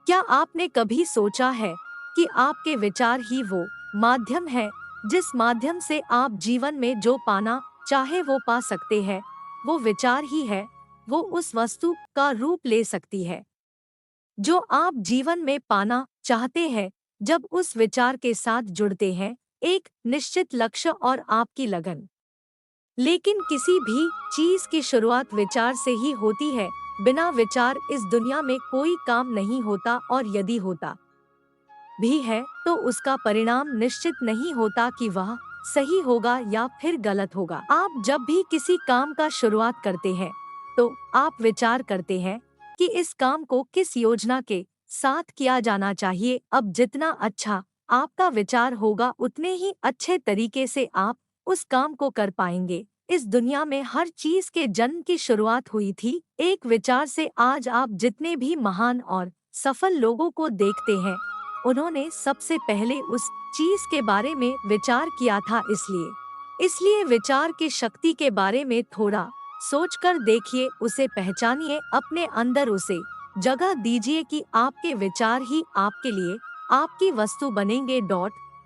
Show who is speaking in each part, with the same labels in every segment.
Speaker 1: क्या आपने कभी सोचा है कि आपके विचार ही वो माध्यम है जिस माध्यम से आप जीवन में जो पाना चाहे वो पा सकते हैं? वो विचार ही है, वो उस वस्तु का रूप ले सकती है जो आप जीवन में पाना चाहते हैं। जब उस विचार के साथ जुड़ते हैं एक निश्चित लक्ष्य और आपकी लगन। लेकिन किसी भी चीज की शुरुआत विचार से ही होती है। बिना विचार इस दुनिया में कोई काम नहीं होता, और यदि होता भी है तो उसका परिणाम निश्चित नहीं होता कि वह सही होगा या फिर गलत होगा। आप जब भी किसी काम का शुरुआत करते हैं तो आप विचार करते हैं कि इस काम को किस योजना के साथ किया जाना चाहिए। अब जितना अच्छा आपका विचार होगा उतने ही अच्छे तरीके से आप उस काम को कर पाएंगे। इस दुनिया में हर चीज के जन्म की शुरुआत हुई थी एक विचार से। आज आप जितने भी महान और सफल लोगों को देखते हैं उन्होंने सबसे पहले उस चीज के बारे में विचार किया था। इसलिए विचार की शक्ति के बारे में थोड़ा सोचकर देखिए, उसे पहचानिए, अपने अंदर उसे जगह दीजिए कि आपके विचार ही आपके लिए आपकी वस्तु बनेंगे।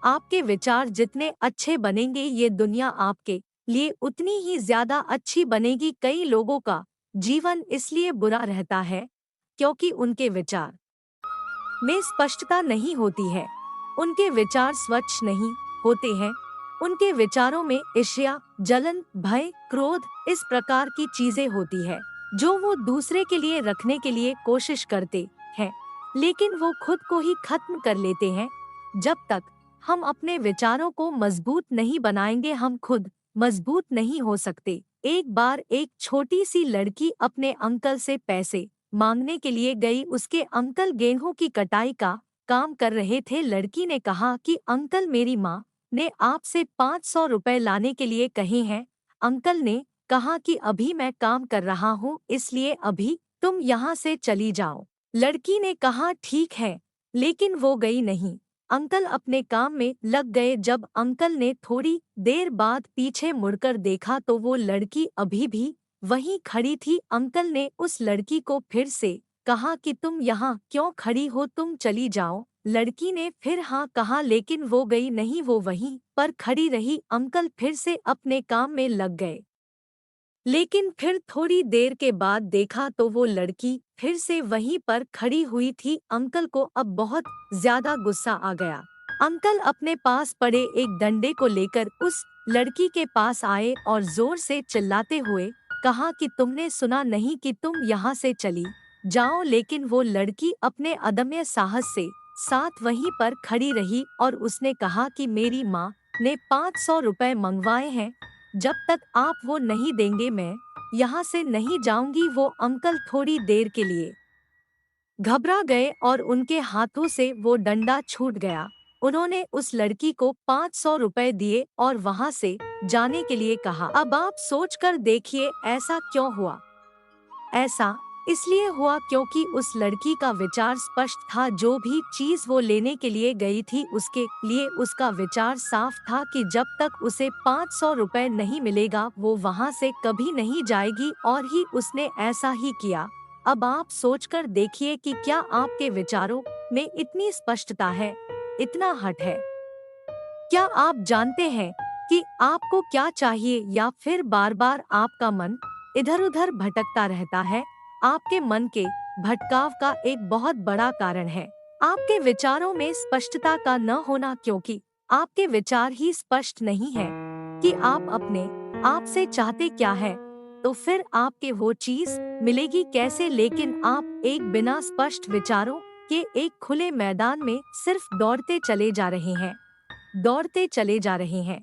Speaker 1: आपके विचार जितने अच्छे बनेंगे ये दुनिया आपके लिए उतनी ही ज्यादा अच्छी बनेगी। कई लोगों का जीवन इसलिए बुरा रहता है क्योंकि उनके विचार में स्पष्टता नहीं होती है, उनके विचार स्वच्छ नहीं होते हैं, उनके विचारों में ईर्ष्या, जलन, भय, क्रोध इस प्रकार की चीजें होती है जो वो दूसरे के लिए रखने के लिए कोशिश करते हैं, लेकिन वो खुद को ही खत्म कर लेते हैं। जब तक हम अपने विचारों को मजबूत नहीं बनाएंगे हम खुद मजबूत नहीं हो सकते। एक बार एक छोटी सी लड़की अपने अंकल से पैसे मांगने के लिए गई। उसके अंकल गेहूं की कटाई का काम कर रहे थे। लड़की ने कहा कि अंकल मेरी माँ ने आपसे 500 रुपए लाने के लिए कहे हैं। अंकल ने कहा कि अभी मैं काम कर रहा हूँ इसलिए अभी तुम यहाँ से चली जाओ। लड़की ने कहा ठीक है, लेकिन वो गई नहीं। अंकल अपने काम में लग गए। जब अंकल ने थोड़ी देर बाद पीछे मुड़कर देखा तो वो लड़की अभी भी वहीं खड़ी थी। अंकल ने उस लड़की को फिर से कहा कि तुम यहाँ क्यों खड़ी हो, तुम चली जाओ। लड़की ने फिर हाँ कहा, लेकिन वो गई नहीं, वो वहीं पर खड़ी रही। अंकल फिर से अपने काम में लग गए, लेकिन फिर थोड़ी देर के बाद देखा तो वो लड़की फिर से वहीं पर खड़ी हुई थी। अंकल को अब बहुत ज्यादा गुस्सा आ गया। अंकल अपने पास पड़े एक डंडे को लेकर उस लड़की के पास आए और जोर से चिल्लाते हुए कहा कि तुमने सुना नहीं कि तुम यहाँ से चली जाओ। लेकिन वो लड़की अपने अदम्य साहस से साथ वहीं पर खड़ी रही और उसने कहा कि मेरी माँ ने 500 रुपए मंगवाए हैं, जब तक आप वो नहीं देंगे मैं यहाँ से नहीं जाऊंगी। वो अंकल थोड़ी देर के लिए घबरा गए और उनके हाथों से वो डंडा छूट गया। उन्होंने उस लड़की को 500 रुपए दिए और वहाँ से जाने के लिए कहा। अब आप सोचकर देखिए ऐसा क्यों हुआ। ऐसा इसलिए हुआ क्योंकि उस लड़की का विचार स्पष्ट था। जो भी चीज वो लेने के लिए गई थी उसके लिए उसका विचार साफ था कि जब तक उसे 500 रुपए नहीं मिलेगा वो वहाँ से कभी नहीं जाएगी, और ही उसने ऐसा ही किया। अब आप सोचकर देखिए कि क्या आपके विचारों में इतनी स्पष्टता है, इतना हट है। क्या आप जानते हैं कि आपको क्या चाहिए, या फिर बार बार आपका मन इधर उधर भटकता रहता है? आपके मन के भटकाव का एक बहुत बड़ा कारण है आपके विचारों में स्पष्टता का न होना, क्योंकि आपके विचार ही स्पष्ट नहीं है कि आप अपने आप से चाहते क्या है, तो फिर आपके वो चीज मिलेगी कैसे। लेकिन आप एक बिना स्पष्ट विचारों के एक खुले मैदान में सिर्फ दौड़ते चले जा रहे हैं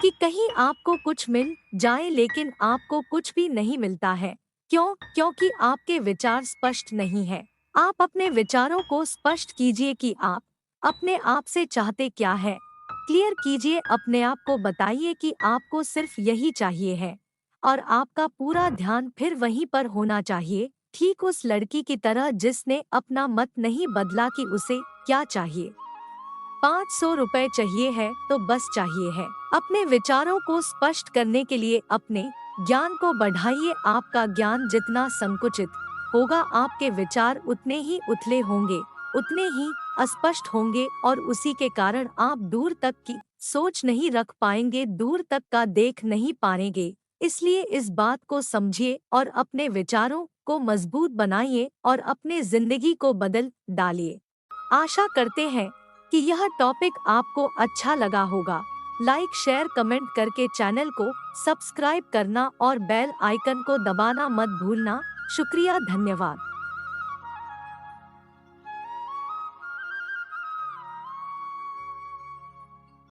Speaker 1: कि कहीं आपको कुछ मिल जाए, लेकिन आपको कुछ भी नहीं मिलता है। क्यों? क्योंकि आपके विचार स्पष्ट नहीं है। आप अपने विचारों को स्पष्ट कीजिए कि आप अपने आप से चाहते क्या है। क्लियर कीजिए, अपने आप को बताइए कि आपको सिर्फ यही चाहिए है, और आपका पूरा ध्यान फिर वहीं पर होना चाहिए, ठीक उस लड़की की तरह जिसने अपना मत नहीं बदला कि उसे क्या चाहिए। 500 रुपए चाहिए है तो बस चाहिए है। अपने विचारों को स्पष्ट करने के लिए अपने ज्ञान को बढ़ाइए। आपका ज्ञान जितना संकुचित होगा आपके विचार उतने ही उथले होंगे, उतने ही अस्पष्ट होंगे और उसी के कारण आप दूर तक की सोच नहीं रख पाएंगे, दूर तक का देख नहीं पाएंगे। इसलिए इस बात को समझिए और अपने विचारों को मजबूत बनाइए और अपने जिंदगी को बदल डालिए। आशा करते हैं कि यह टॉपिक आपको अच्छा लगा होगा। लाइक शेयर कमेंट करके चैनल को सब्सक्राइब करना और बेल आइकन को दबाना मत भूलना। शुक्रिया, धन्यवाद।